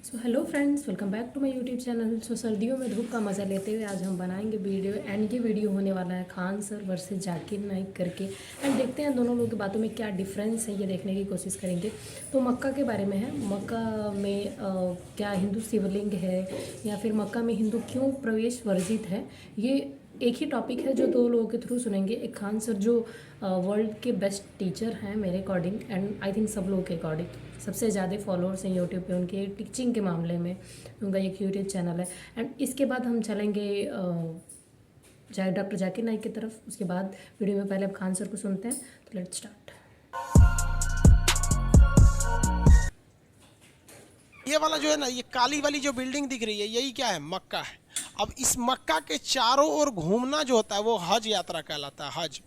So hello friends, welcome back to my YouTube channel. So सर्दियों में धूप का मज़ा लेते हुए आज हम बनाएंगे वीडियो, एंड ये वीडियो होने वाला है खान सर वर्सेस जाकिर नाइक करके। एंड देखते हैं दोनों लोगों की बातों में क्या डिफरेंस है, ये देखने की कोशिश करेंगे। तो मक्का के बारे में है, मक्का में क्या हिंदू शिवलिंग है या फिर मक्का में हिंदू क्यों प्रवेश वर्जित है, ये एक ही टॉपिक है जो दो लोगों के थ्रू सुनेंगे। एक खान सर जो वर्ल्ड के बेस्ट टीचर हैं मेरे अकॉर्डिंग, एंड आई थिंक सब लोगों के अकॉर्डिंग सबसे ज़्यादा फॉलोअर्स हैं यूट्यूब पे उनके टीचिंग के मामले में। उनका एक यूट्यूब चैनल है। एंड इसके बाद हम चलेंगे डॉक्टर जाकिर नाइक की तरफ। उसके बाद वीडियो में पहले अब खान सर को सुनते हैं, तो लेट्स स्टार्ट। ये वाला जो है ना, ये काली वाली जो बिल्डिंग दिख रही है, यही क्या है? मक्का है। अब इस मक्का के चारों ओर घूमना जो होता है वो हज यात्रा कहलाता है, हज।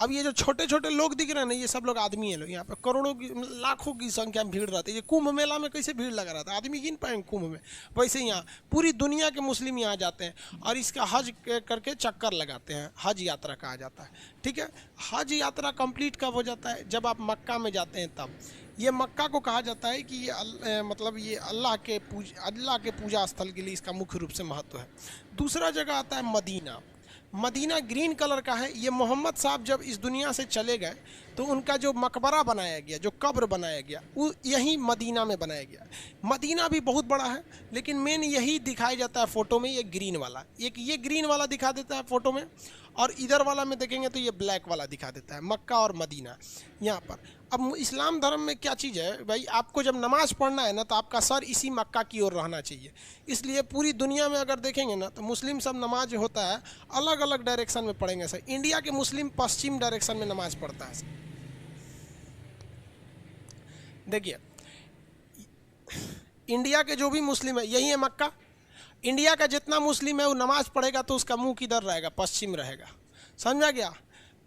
अब ये जो छोटे छोटे लोग दिख रहे हैं ना, ये सब लोग आदमी हैं। लोग यहाँ पे करोड़ों की लाखों की संख्या में भीड़ रहती है। ये कुंभ मेला में कैसे भीड़ लगा रहता है, आदमी गिन पाएंगे कुंभ में, वैसे ही यहाँ पूरी दुनिया के मुस्लिम यहाँ जाते हैं और इसका हज करके चक्कर लगाते हैं। हज यात्रा कहा जाता है, ठीक है। हज यात्रा कंप्लीट कब हो जाता है? जब आप मक्का में जाते हैं तब। ये मक्का को कहा जाता है कि ये मतलब ये अल्लाह के पूजा स्थल के लिए इसका मुख्य रूप से महत्व है। दूसरा जगह आता है मदीना। मदीना ग्रीन कलर का है। ये मोहम्मद साहब जब इस दुनिया से चले गए तो उनका जो मकबरा बनाया गया, जो कब्र बनाया गया, वो यही मदीना में बनाया गया। मदीना भी बहुत बड़ा है, लेकिन मेन यही दिखाया जाता है फ़ोटो में, ये ग्रीन वाला। एक ये ग्रीन वाला दिखा देता है फ़ोटो में, और इधर वाला में देखेंगे तो ये ब्लैक वाला दिखा देता है, मक्का और मदीना यहाँ पर। अब इस्लाम धर्म में क्या चीज़ है भाई, आपको जब नमाज़ पढ़ना है ना तो आपका सर इसी मक्का की ओर रहना चाहिए। इसलिए पूरी दुनिया में अगर देखेंगे ना तो मुस्लिम सब नमाज होता है अलग अलग डायरेक्शन में पढ़ेंगे सर। इंडिया के मुस्लिम पश्चिम डायरेक्शन में नमाज पढ़ता है सर। देखिए, इंडिया के जो भी मुस्लिम है, यही है मक्का। इंडिया का जितना मुस्लिम है वो नमाज पढ़ेगा तो उसका मुंह किधर रहेगा? पश्चिम रहेगा। समझा गया?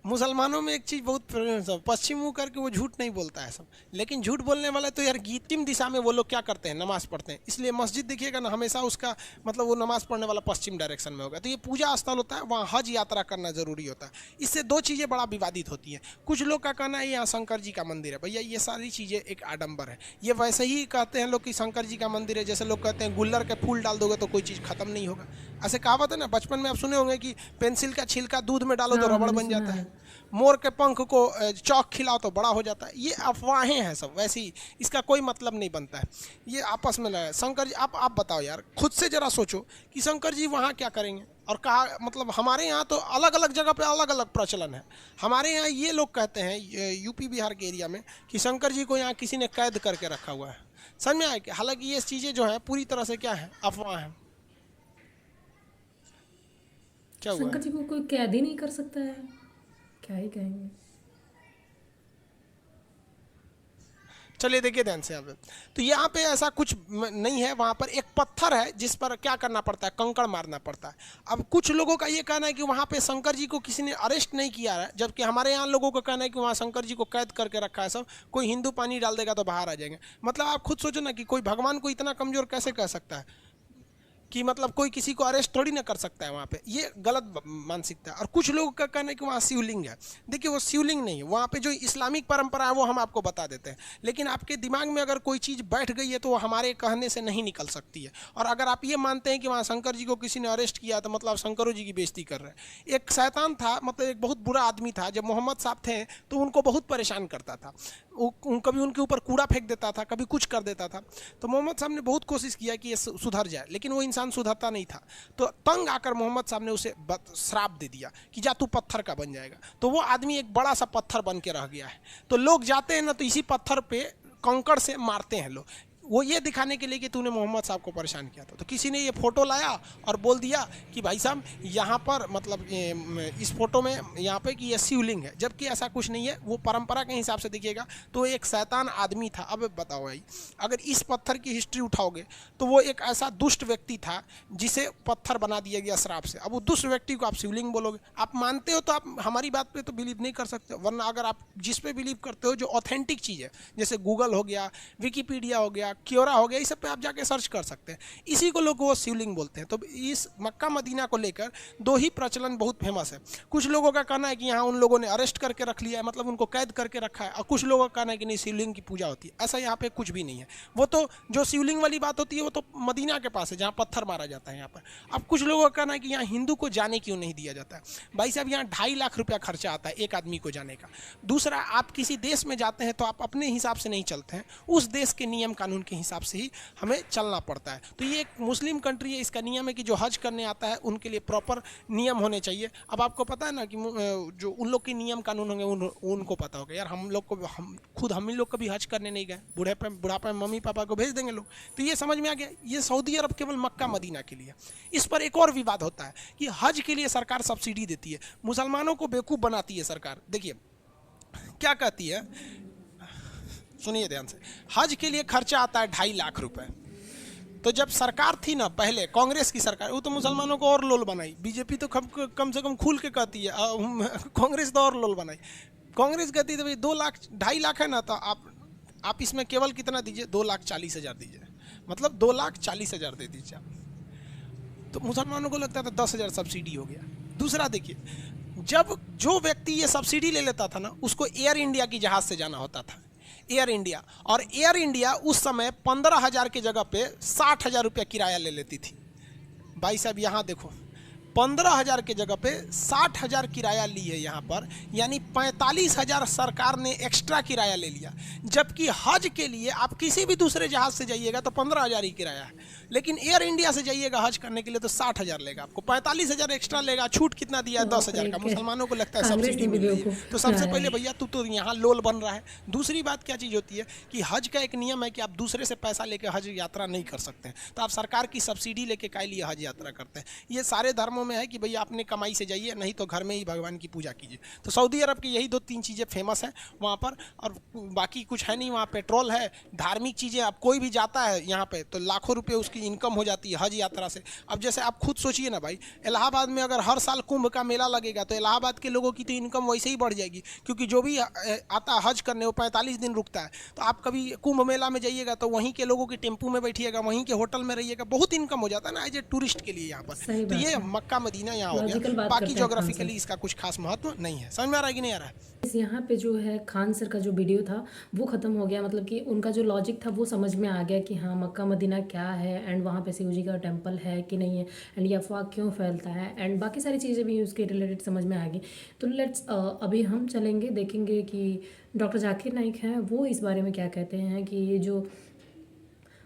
मुसलमानों में एक चीज़ बहुत सब पश्चिम मुँह करके वो झूठ नहीं बोलता है सब, लेकिन झूठ बोलने वाले तो यार पश्चिम दिशा में वो लोग क्या करते हैं? नमाज़ पढ़ते हैं। इसलिए मस्जिद देखिएगा ना, हमेशा उसका मतलब वो नमाज़ पढ़ने वाला पश्चिम डायरेक्शन में होगा। तो ये पूजा स्थल होता है, वहाँ हज यात्रा करना ज़रूरी होता है। इससे दो चीज़ें बड़ा विवादित होती हैं। कुछ लोग का कहना है यहाँ शंकर जी का मंदिर है। भैया ये सारी चीज़ें एक आडंबर है। ये वैसे ही कहते हैं लोग कि शंकर जी का मंदिर है, जैसे लोग कहते हैं गुल्लर के फूल डाल दोगे तो कोई चीज़ खत्म नहीं होगा। ऐसे कहावत है ना, बचपन में आप सुने होंगे कि पेंसिल का छिलका दूध में डालो तो हाँ, रबड़ मैंने बन सुना जाता है। है, मोर के पंख को चौक खिलाओ तो बड़ा हो जाता है। ये अफवाहें हैं सब, वैसे ही इसका कोई मतलब नहीं बनता है। ये आपस में लगा शंकर जी। आप बताओ यार, खुद से जरा सोचो कि शंकर जी वहाँ क्या करेंगे। और कहा मतलब हमारे यहाँ तो अलग अलग जगह पे अलग अलग प्रचलन है। हमारे यहाँ ये लोग कहते हैं यूपी बिहार के एरिया में कि शंकर जी को यहाँ किसी ने कैद करके रखा हुआ है। समझ में आए? हालांकि ये चीज़ें जो है पूरी तरह से क्या है? अफवाह है। क्या हुआ शंकर है? जी को कोई कैद ही नहीं कर सकता है, क्या ही कहेंगे। चलिए देखिए ध्यान से। यहाँ तो यहाँ पे ऐसा कुछ नहीं है। वहाँ पर एक पत्थर है जिस पर क्या करना पड़ता है? कंकड़ मारना पड़ता है। अब कुछ लोगों का ये कहना है कि वहाँ पे शंकर जी को किसी ने अरेस्ट नहीं किया है, जबकि हमारे यहाँ लोगों का कहना है कि वहाँ शंकर जी को कैद करके रखा है सब। कोई हिंदू पानी डाल देगा तो बाहर आ जाएंगे। मतलब आप खुद सोचो ना कि कोई भगवान को इतना कमज़ोर कैसे कह सकता है कि मतलब कोई किसी को अरेस्ट थोड़ी ना कर सकता है वहाँ पे। ये गलत मानसिकता है। और कुछ लोगों का कहना है कि वहाँ शिवलिंग है। देखिए वो शिवलिंग नहीं है, वहाँ पे जो इस्लामिक परंपरा है वो हम आपको बता देते हैं। लेकिन आपके दिमाग में अगर कोई चीज़ बैठ गई है तो वो हमारे कहने से नहीं निकल सकती है। और अगर आप ये मानते हैं कि वहाँ शंकर जी को किसी ने अरेस्ट किया तो मतलब शंकरों जी की बेइज्जती कर रहे हैं। एक शैतान था, मतलब एक बहुत बुरा आदमी था, जब मोहम्मद साहब थे तो उनको बहुत परेशान करता था। कभी उनके ऊपर कूड़ा फेंक देता था, कभी कुछ कर देता था। तो मोहम्मद साहब ने बहुत कोशिश किया कि ये सुधर जाए, लेकिन वो इंसान सुधरता नहीं था। तो तंग आकर मोहम्मद साहब ने उसे श्राप दे दिया कि जा तू पत्थर का बन जाएगा। तो वो आदमी एक बड़ा सा पत्थर बन के रह गया है। तो लोग जाते हैं ना तो इसी पत्थर पे कंकड़ से मारते हैं लोग, वो ये दिखाने के लिए कि तूने मोहम्मद साहब को परेशान किया था। तो किसी ने ये फ़ोटो लाया और बोल दिया कि भाई साहब यहाँ पर मतलब इस फोटो में यहाँ पे कि ये शिवलिंग है, जबकि ऐसा कुछ नहीं है। वो परंपरा के हिसाब से देखिएगा तो एक शैतान आदमी था। अब बताओ भाई, अगर इस पत्थर की हिस्ट्री उठाओगे तो वो एक ऐसा दुष्ट व्यक्ति था जिसे पत्थर बना दिया गया श्राप से। अब वो दुष्ट व्यक्ति को आप शिवलिंग बोलोगे? आप मानते हो तो आप हमारी बात पे तो बिलीव नहीं कर सकते, वरना अगर आप जिस पे बिलीव करते हो जो ऑथेंटिक चीज़ है, जैसे गूगल हो गया, विकीपीडिया हो गया, क्योरा हो गया, इस सब पे आप जाके सर्च कर सकते हैं। इसी को लोग वो शिवलिंग बोलते हैं। तो इस मक्का मदीना को लेकर दो ही प्रचलन बहुत फेमस है। कुछ लोगों का कहना है कि यहाँ उन लोगों ने अरेस्ट करके रख लिया है, मतलब उनको कैद करके रखा है, और कुछ लोगों का कहना है कि नहीं, शिवलिंग की पूजा होती है। ऐसा यहाँ पे कुछ भी नहीं है। वो तो जो शिवलिंग वाली बात होती है वो तो मदीना के पास है जहाँ पत्थर मारा जाता है यहाँ पर। अब कुछ लोगों का कहना है कि यहाँ हिंदू को जाने क्यों नहीं दिया जाता है। भाई साहब, यहाँ 2.5 लाख रुपया खर्चा आता है एक आदमी को जाने का। दूसरा, आप किसी देश में जाते हैं तो आप अपने हिसाब से नहीं चलते हैं, उस देश के नियम कानून के हिसाब से ही हमें चलना पड़ता है। तो ये एक मुस्लिम कंट्री है, इसका नियम है कि जो हज करने आता है उनके लिए प्रॉपर नियम होने चाहिए। अब आपको पता है ना कि जो उन लोग के नियम कानून होंगे उनको पता होगा। यार हम लोग को हम लोग कभी हज करने नहीं गए, बुढ़ापे में मम्मी पापा को भेज देंगे लोग। तो ये समझ में आ गया, ये सऊदी अरब केवल मक्का मदीना के लिए। इस पर एक और विवाद होता है कि हज के लिए सरकार सब्सिडी देती है, मुसलमानों को बेवकूफ़ बनाती है सरकार। देखिए क्या कहती है, सुनिए ध्यान से। हज के लिए खर्चा आता है 2.5 लाख रुपए। तो जब सरकार थी ना पहले, कांग्रेस की सरकार, वो तो मुसलमानों को और लोल बनाई। बीजेपी तो कम से कम खुल के कहती है, कांग्रेस तो और लोल बनाई। कांग्रेस कहती है तो भाई 2.5 लाख है ना, तो आप इसमें केवल कितना दीजिए, 2,40,000 दीजिए, मतलब 2,40,000 दे दीजिए आप। तो मुसलमानों को लगता था 10,000 सब्सिडी हो गया। दूसरा देखिए, जब जो व्यक्ति ये सब्सिडी ले लेता था ना, उसको एयर इंडिया की जहाज से जाना होता था, एयर इंडिया। और एयर इंडिया उस समय 15,000 की जगह पे 60,000 रुपया किराया ले लेती थी। भाई साहब यहाँ देखो, 15,000 की जगह पे 60,000 किराया ली है यहाँ पर, यानी 45,000 सरकार ने एक्स्ट्रा किराया ले लिया। जबकि हज के लिए आप किसी भी दूसरे जहाज से जाइएगा तो 15,000 ही किराया है, लेकिन एयर इंडिया से जाइएगा हज करने के लिए तो 60,000 लेगा, आपको 45,000 एक्स्ट्रा लेगा। छूट कितना दिया है, 10,000 का। मुसलमानों को लगता है सब्सिडी मिल रही है। तो सबसे पहले भैया तू तो यहाँ लोल बन रहा है। दूसरी बात क्या चीज़ होती है कि हज का एक नियम है कि आप दूसरे से पैसा लेकर हज यात्रा नहीं कर सकते हैं। तो आप सरकार की सब्सिडी लेके काय लिए हज यात्रा करते हैं। ये सारे धर्मों में है कि भैया अपने कमाई से जाइए, नहीं तो घर में ही भगवान की पूजा कीजिए। तो सऊदी अरब की यही 2-3 चीज़ें फेमस हैं वहाँ पर, और बाकी कुछ है नहीं। वहाँ पेट्रोल है, धार्मिक चीज़ें। अब कोई भी जाता है यहाँ पे तो लाखों रुपए उसकी इनकम हो जाती है हज यात्रा से। अब जैसे आप खुद सोचिए ना भाई, इलाहाबाद में अगर हर साल कुंभ का मेला लगेगा तो इलाहाबाद के लोगों की तो इनकम वैसे ही बढ़ जाएगी, क्योंकि जो भी आता है हज करने वो 45 दिन रुकता है। तो आप कभी कुंभ मेला में जाइएगा तो वहीं के लोगों की टेम्पू में बैठिएगा, वहीं के होटल में रहिएगा, बहुत इनकम हो जाता है ना एज ए टूरिस्ट के लिए यहाँ पर। तो ये मक्का मदीना यहाँ हो गया। बाकी ज्योग्राफिकली इसका कुछ खास महत्व नहीं है। समझ में आ रहा है कि नहीं आ रहा है? यहाँ पे जो है खान सर का जो वीडियो था वो ख़त्म हो गया, मतलब कि उनका जो लॉजिक था वो समझ में आ गया कि हाँ मक्का मदीना क्या है, एंड वहाँ पे शिव जी का टेम्पल है कि नहीं है, एंड ये अफवाह क्यों फैलता है, एंड बाकी सारी चीज़ें भी उसके रिलेटेड समझ में आ गई। तो लेट्स अभी हम चलेंगे, देखेंगे कि डॉक्टर जाकिर नाइक हैं वो इस बारे में क्या कहते हैं कि ये जो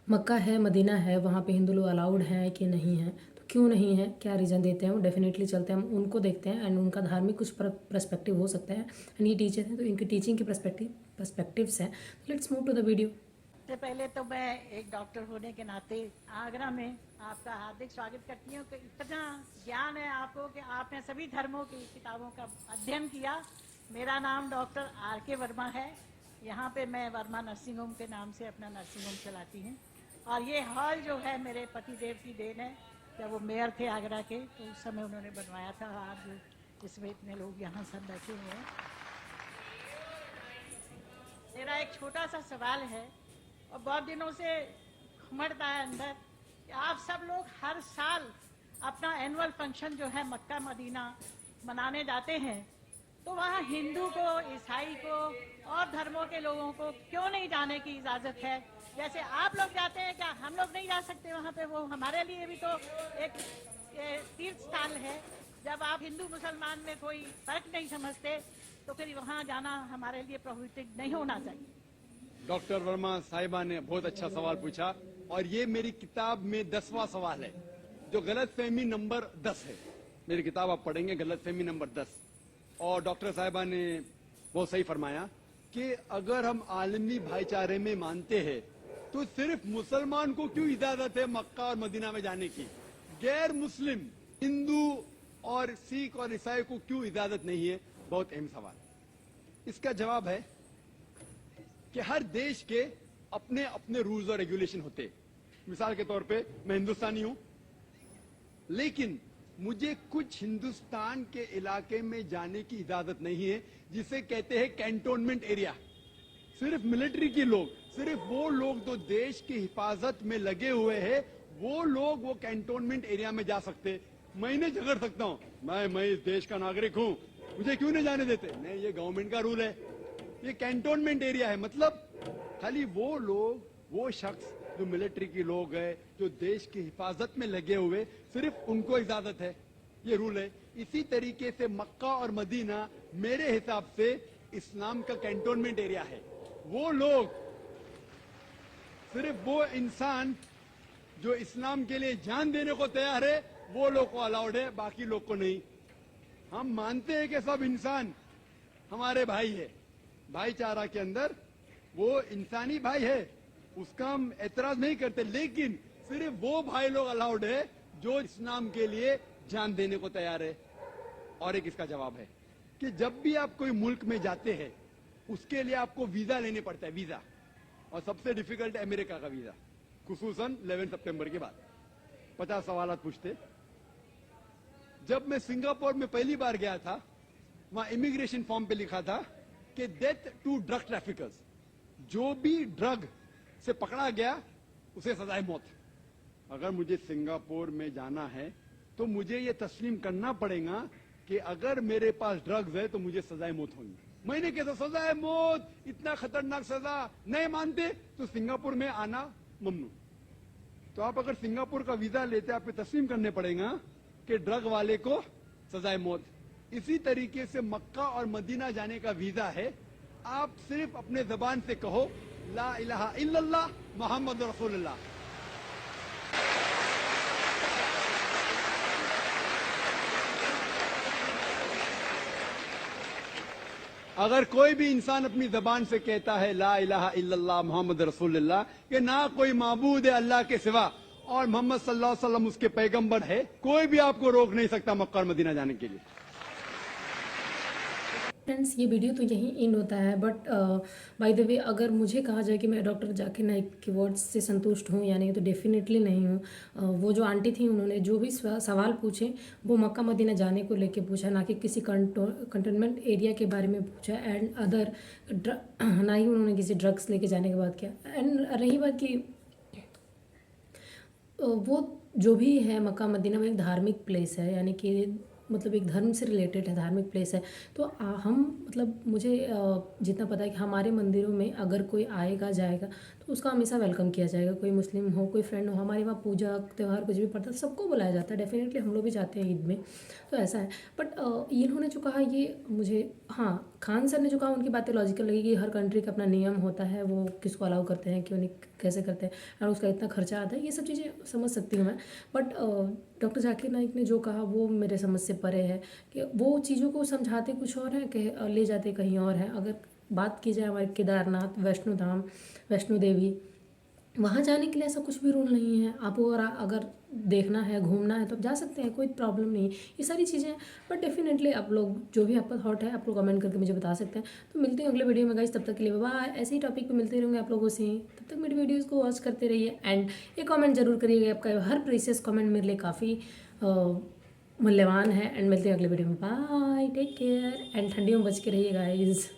मक्का है मदीना है वहाँ पे हिंदू लोग अलाउड हैं कि नहीं है, तो क्यों नहीं है, क्या रीज़न देते हैं वो। डेफिनेटली चलते हैं हम उनको देखते हैं, एंड उनका धार्मिक कुछ पर्सपेक्टिव हो सकता है, एंड ये टीचर हैं तो इनकी टीचिंग के पर्सपेक्टिव्स हैं। Let's move to the video. सबसे पहले तो मैं एक डॉक्टर होने के नाते आगरा में आपका हार्दिक स्वागत करती हूँ कि इतना ज्ञान है आपको कि आपने सभी धर्मों की किताबों का अध्ययन किया। मेरा नाम डॉक्टर R.K. वर्मा है। यहाँ पे मैं वर्मा नर्सिंग होम के नाम से अपना नर्सिंग होम चलाती हूँ, और ये हॉल जो है मेरे पतिदेव की देन है। जब वो मेयर थे आगरा के तो उस समय उन्होंने बनवाया था। आज इसमें इतने लोग यहाँ सब बैठे हुए हैं। मेरा एक छोटा सा सवाल है और बहुत दिनों से घुमड़ता है अंदर कि आप सब लोग हर साल अपना एनुअल फंक्शन जो है मक्का मदीना मनाने जाते हैं, तो वहाँ हिंदू को, ईसाई को और धर्मों के लोगों को क्यों नहीं जाने की इजाज़त है? जैसे आप लोग जाते हैं, क्या हम लोग नहीं जा सकते वहाँ पे? वो हमारे लिए भी तो एक तीर्थ स्थान है। जब आप हिंदू मुसलमान में कोई फर्क नहीं समझते तो फिर वहाँ जाना हमारे लिए प्रोहिबिटेड नहीं होना चाहिए। डॉक्टर वर्मा साहिबा ने बहुत अच्छा सवाल पूछा, और ये मेरी किताब में 10वां सवाल है जो गलतफहमी नंबर 10 है। मेरी किताब आप पढ़ेंगे, गलतफहमी नंबर 10। और डॉक्टर साहिबा ने बहुत सही फरमाया कि अगर हम आलमी भाईचारे में मानते हैं तो सिर्फ मुसलमान को क्यों इजाजत है मक्का और मदीना में जाने की, गैर मुस्लिम हिंदू और सिख और ईसाई को क्यों इजाजत नहीं है? बहुत अहम सवाल। इसका जवाब है कि हर देश के अपने अपने रूल्स और रेगुलेशन होते। मिसाल के तौर पे मैं हिंदुस्तानी हूं, लेकिन मुझे कुछ हिंदुस्तान के इलाके में जाने की इजाजत नहीं है जिसे कहते हैं कैंटोनमेंट एरिया। सिर्फ मिलिट्री के लोग, सिर्फ वो लोग जो देश की हिफाजत में लगे हुए हैं वो लोग वो कैंटोनमेंट एरिया में जा सकते। मैं नहीं झगड़ सकता हूं, मैं इस देश का नागरिक हूं, मुझे क्यों नहीं जाने देते? नहीं, ये गवर्नमेंट का रूल है, ये कैंटोनमेंट एरिया है। मतलब खाली वो लोग, वो शख्स जो मिलिट्री के लोग हैं, जो देश की हिफाजत में लगे हुए, सिर्फ उनको इजाजत है, ये रूल है। इसी तरीके से मक्का और मदीना मेरे हिसाब से इस्लाम का कैंटोनमेंट एरिया है। वो लोग, सिर्फ वो इंसान जो इस्लाम के लिए जान देने को तैयार है वो लोग को अलाउड है, बाकी लोग को नहीं। हम मानते हैं कि सब इंसान हमारे भाई है, भाईचारा के अंदर वो इंसानी भाई है, उसका हम एतराज नहीं करते, लेकिन सिर्फ वो भाई लोग अलाउड है जो इस्लाम के लिए जान देने को तैयार है। और एक इसका जवाब है कि जब भी आप कोई मुल्क में जाते हैं उसके लिए आपको वीजा लेने पड़ता है, वीजा। और सबसे डिफिकल्ट है अमेरिका का वीजा, खुसूसन 11 सितंबर के बाद 50 सवाल पूछते। जब मैं सिंगापुर में पहली बार गया था, वहां इमिग्रेशन फॉर्म पे लिखा था कि डेथ टू ड्रग ट्रैफिकर्स, जो भी ड्रग से पकड़ा गया उसे सजाए मौत। अगर मुझे सिंगापुर में जाना है तो मुझे ये तस्लीम करना पड़ेगा कि अगर मेरे पास ड्रग्स है तो मुझे सजाए मौत होगी। मैंने कहता सजाए मौत, इतना खतरनाक सजा, नहीं मानते तो सिंगापुर में आना ममनू। तो आप अगर सिंगापुर का वीजा लेते आपको तस्लीम करने पड़ेगा कि ड्रग वाले को सजाए मौत। इसी तरीके से मक्का और मदीना जाने का वीजा है, आप सिर्फ अपने जबान से कहो ला इलाहा इल्लल्लाह मोहम्मद रसूलुल्लाह। अगर कोई भी इंसान अपनी जबान से कहता है ला इलाहा इल्लल्लाह मोहम्मद रसूलुल्लाह, कि ना कोई माबूद है अल्लाह के सिवा और मोहम्मद सल्लल्लाहु अलैहि वसल्लम उसके पैगंबर है, कोई भी आपको रोक नहीं सकता मक्का और मदीना जाने के लिए। फ्रेंड्स, ये वीडियो तो यहीं इन होता है, बट बाय द वे अगर मुझे कहा जाए कि मैं डॉक्टर जाकिर नाइक के वर्ड्स से संतुष्ट हूँ या नहीं, तो डेफिनेटली नहीं हूँ। वो जो आंटी थी उन्होंने जो भी सवाल पूछे वो मक्का मदीना जाने को लेके पूछा, ना कि किसी कंटेनमेंट एरिया के बारे में पूछा, एंड अदर ना ही उन्होंने किसी ड्रग्स लेके जाने के बाद किया। एंड रही बात कि वो जो भी है मक्का मदीना में एक धार्मिक प्लेस है, यानी कि मतलब एक धर्म से रिलेटेड है, धार्मिक प्लेस है। तो हम मतलब मुझे जितना पता है कि हमारे मंदिरों में अगर कोई आएगा जाएगा तो उसका हमेशा वेलकम किया जाएगा। कोई मुस्लिम हो, कोई फ्रेंड हो, हमारे वहाँ पूजा त्यौहार कुछ भी पड़ता है सबको बुलाया जाता है। डेफिनेटली हम लोग भी जाते हैं ईद में, तो ऐसा है। बट इन्होंने जो कहा ये मुझे, हाँ, खान सर ने जो कहा उनकी बातें लॉजिकल लगी कि हर कंट्री का अपना नियम होता है, वो किसको अलाउ करते हैं, क्यों नहीं, कैसे करते हैं, और उसका इतना खर्चा आता है, ये सब चीज़ें समझ सकती हूँ मैं। बट डॉक्टर जाकिर नाइक ने जो कहा वो मेरे समझ से परे है, कि वो चीज़ों को समझाते कुछ और हैं कि ले जाते कहीं और हैं। अगर बात की जाए हमारे केदारनाथ, वैष्णो धाम, वैष्णो देवी, वहाँ जाने के लिए ऐसा कुछ भी रूल नहीं है। आप अगर देखना है, घूमना है तो आप जा सकते हैं, कोई प्रॉब्लम नहीं है, ये सारी चीज़ें। बट डेफिनेटली आप लोग जो भी आपका थॉट है आप लोग कमेंट करके मुझे बता सकते हैं। तो मिलते हैं अगले वीडियो में गाइस, तब तक के लिए बाय। ऐसे ही टॉपिक पे मिलते रहेंगे आप लोगों से, तब तक मेरी वीडियोज़ को वॉच करते रहिए। एंड ये कॉमेंट जरूर करिएगा, आपका हर प्रीशियस कॉमेंट मेरे लिए काफ़ी मूल्यवान है। एंड मिलते हैं अगले वीडियो में, बाय, टेक केयर, एंड ठंडी में बच के रहिए गाइस।